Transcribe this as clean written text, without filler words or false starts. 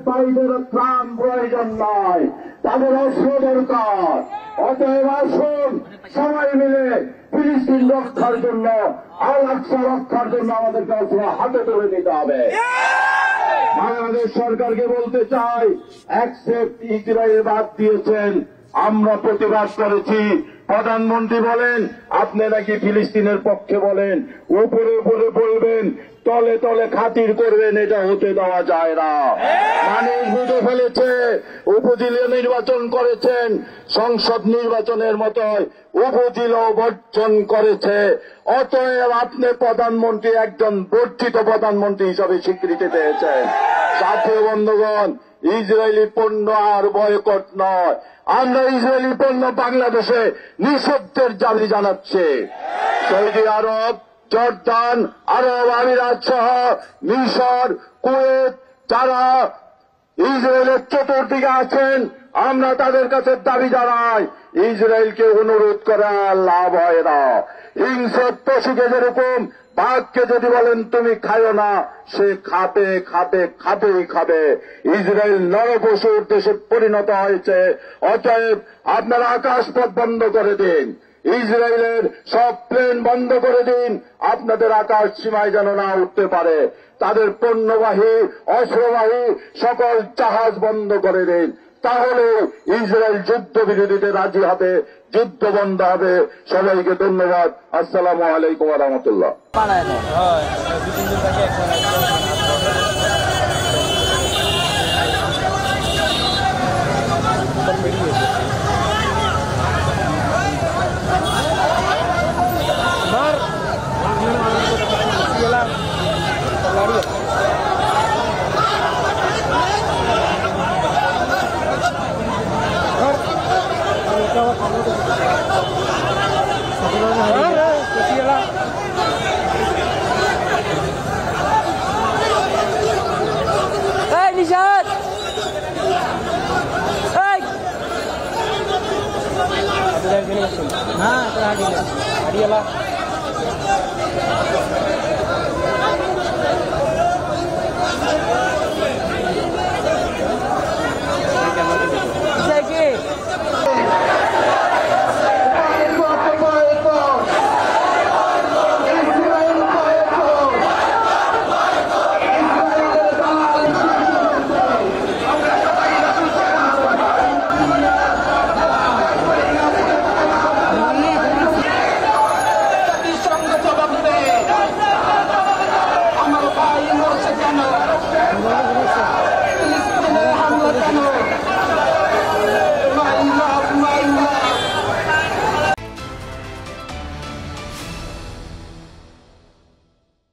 বাইরের ত্রাণ প্রয়োজন নয়, তাদের অস্ত্র দরকার। অতএব আসুন সবাই মিলে ফিলিস্তিন রক্ষার জন্য, আল আকসা রক্ষার জন্য আমাদেরকে অস্ত্র হাতে তুলে নিতে হবে। বাংলাদেশ সরকারকে বলতে চাই, অ্যাকসেপ্ট ইসরায়েল বাদ দিয়েছেন, আমরা প্রতিবাদ করেছি। প্রধানমন্ত্রী বলেন আপনি নাকি ফিলিস্তিনের পক্ষে বলেন, উপরে উপরে বলবেন, তলে তলে খাতির করবেন, এটা হতে দেওয়া যায় না। মানুষ বুঝে ফেলেছে, উপজেলা নির্বাচন করেছেন, সংসদ নির্বাচনের মতো উপজেলাও বর্জন করেছে। অতএব আপনি প্রধানমন্ত্রী একজন বর্ধিত প্রধানমন্ত্রী হিসাবে স্বীকৃতি পেয়েছেন। সাথীয় বন্ধুগণ, ইসরায়েলি পণ্য আর বয়কট নয়, আমরা ইসরায়েলি পণ্য বাংলাদেশে নিষিদ্ধের দাবি জানাচ্ছি। সৌদি আরব, জর্দান, আরব আমিরাত সহ মিশর, কুয়েত যারা ইসরায়েলের চতুর্দিকে আছেন, আমরা তাদের কাছে দাবি জানাই, ইসরায়েলকে অনুরোধ করা লাভ হয় না। হিংস্র পশুকে যেরকম বাঘকে যদি বলেন তুমি খাইও না, সে খাবেই খাবে। ইসরায়েল নরপশুর দেশে পরিণত হয়েছে। অতএব আপনারা আকাশপথ বন্ধ করে দিন, ইসরায়েলের সব প্লেন বন্ধ করে দিন, আপনাদের আকাশ সীমায় যেন না উঠতে পারে। তাদের পণ্যবাহী, অস্ত্রবাহী সকল জাহাজ বন্ধ করে দিন, তাহলে ইসরায়েল যুদ্ধ বিরোধীতে রাজি হবে, যুদ্ধ বন্ধ হবে। সবাইকে ধন্যবাদ। আসসালামু আলাইকুম ওয়া রাহমাতুল্লাহ। Nishad! Hey! Nah, tadi lah.